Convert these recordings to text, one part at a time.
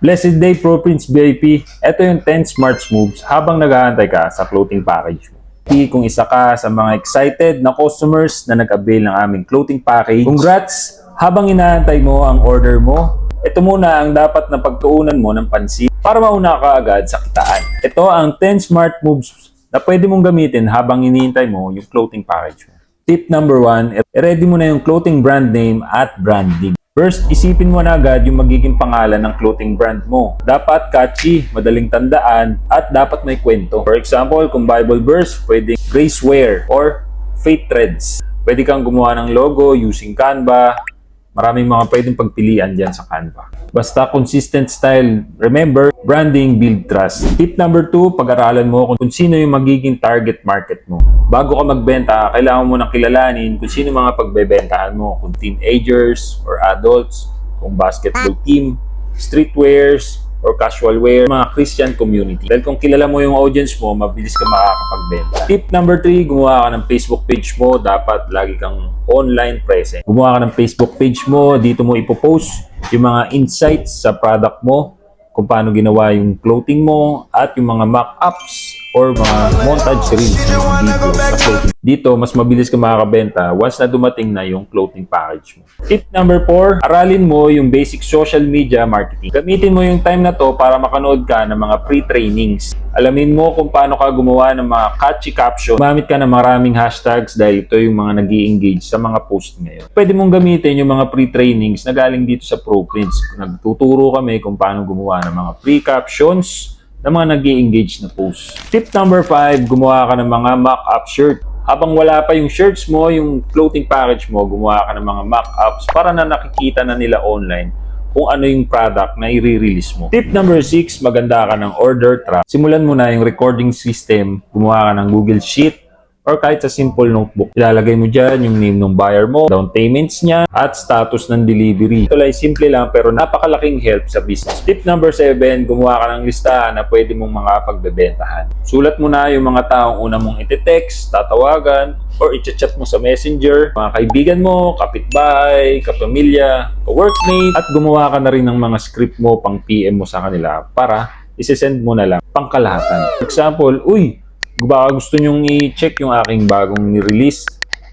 Blessed day Pro Prince VIP. Ito yung 10 smart moves habang nag-aantay ka sa clothing package mo. Kung isa ka sa mga excited na customers na nag-avail ng aming clothing package, congrats! Habang inaantay mo ang order mo, ito muna ang dapat na pagtuunan mo ng pansin para mauna ka agad sa kitaan. Ito ang 10 smart moves na pwede mong gamitin habang iniintay mo yung clothing package mo. Tip number 1, i-ready mo na yung clothing brand name at branding. First, isipin mo na agad yung magiging pangalan ng clothing brand mo. Dapat catchy, madaling tandaan, at dapat may kwento. For example, kung Bible verse, pwedeng Grace Wear or Faith Threads. Pwede kang gumawa ng logo using Canva. Maraming mga pwedeng pagpilian dyan sa Canva. Basta consistent style. Remember, branding build trust. Tip number 2, pag-aralan mo kung sino yung magiging target market mo. Bago ka magbenta, kailangan mo nang kilalanin kung sino mga pagbebentahan mo. Kung teenagers or adults, kung basketball team, streetwears, or casual wear, mga Christian community. Dahil kung kilala mo yung audience mo, mabilis ka makakapagbenta. Tip number 3, gumawa ka ng Facebook page mo. Dapat lagi kang online present. Gumawa ka ng Facebook page mo. Dito mo ipopost yung mga insights sa product mo, kung paano ginawa yung clothing mo, at yung mga mock-ups or mga montage reels ng video sa clothing. Dito, mas mabilis ka makakabenta once na dumating na yung clothing package mo. Tip number 4, aralin mo yung basic social media marketing. Gamitin mo yung time na to para makanood ka ng mga pre-trainings. Alamin mo kung paano ka gumawa ng mga catchy caption. Gumamit ka ng maraming hashtags dahil ito yung mga nag-i-engage sa mga post ngayon. Pwede mong gamitin yung mga pre-trainings na galing dito sa Pro Prince. Nagtuturo kami kung paano gumawa ng mga pre-captions na mga nag-i-engage na post. Tip number 5, gumawa ka ng mga mock-up shirt. Habang wala pa yung shirts mo, yung clothing package mo, gumawa ka ng mga mock-ups para na nakikita na nila online kung ano yung product na i-release mo. Tip number 6, maganda ka ng order track. Simulan mo na yung recording system, gumawa ka ng Google Sheet or kahit sa simple notebook. Ilalagay mo dyan yung name ng buyer mo, down payments niya, at status ng delivery. Ito lang simple lang pero napakalaking help sa business. Tip number 7, gumawa ka ng listahan na pwede mong mga pagbebentahan. Sulat mo na yung mga taong una mong iti-text, tatawagan, or i-chat mo sa messenger, mga kaibigan mo, kapitbahay, kapamilya, workmate, at gumawa ka na rin ng mga script mo pang PM mo sa kanila para isesend mo na lang pangkalahatan. For example, baka gusto nyong i-check yung aking bagong ni-release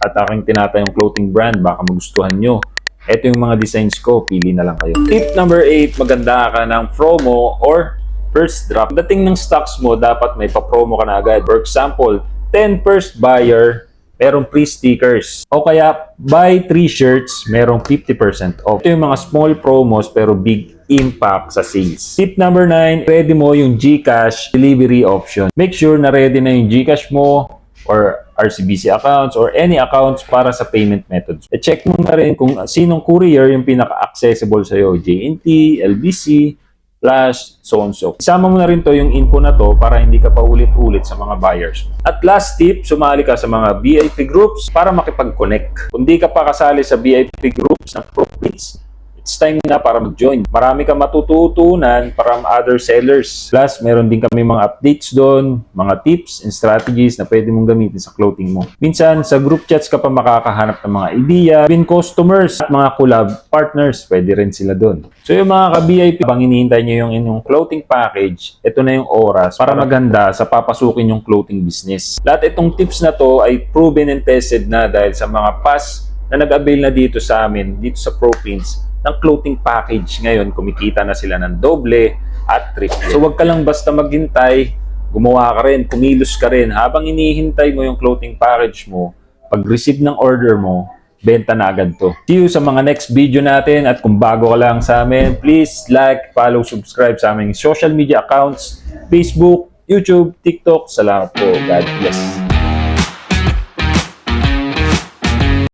at aking tinatayong clothing brand, baka magustuhan nyo. Ito yung mga designs ko, pili na lang kayo. Tip number 8, maganda ka ng promo or first drop. Dating ng stocks mo, dapat may pa-promo ka na agad. For example, 10 first buyer, merong free stickers. O kaya, buy 3 shirts, merong 50% off. Ito yung mga small promos pero big impact sa sales. Tip number 9, ready mo yung GCash delivery option. Make sure na ready na yung GCash mo or RCBC accounts or any accounts para sa payment methods. E-check mo na rin kung sinong courier yung pinaka-accessible sa'yo. JNT, LBC, Flash, so on so. Isama mo na rin to yung info na to para hindi ka pa ulit-ulit sa mga buyers mo. At last tip, sumali ka sa mga VIP groups para makipag-connect. Kung di ka pa kasali sa VIP groups ng Pro Prince, it's time na para mag-join. Marami kang matututunan from other sellers. Plus, meron din kami mga updates doon, mga tips and strategies na pwede mong gamitin sa clothing mo. Minsan, sa group chats ka pa makakahanap ng mga idea, even customers at mga collab partners, pwede rin sila doon. So, yung mga ka-VIP, bang hinihintay nyo yung inyong clothing package, ito na yung oras para maganda sa papasukin yung clothing business. Lahat itong tips na to ay proven and tested na dahil sa mga past na nag-avail na dito sa amin, dito sa Pro Prince, ng clothing package. Ngayon, kumikita na sila ng doble at triple. So, wag ka lang basta maghintay, gumawa ka rin, kumilos ka rin. Habang inihintay mo yung clothing package mo, pag-receive ng order mo, benta na agad to. See you sa mga next video natin at kung bago ka lang sa amin, please like, follow, subscribe sa aming social media accounts, Facebook, YouTube, TikTok. Salamat po. God bless.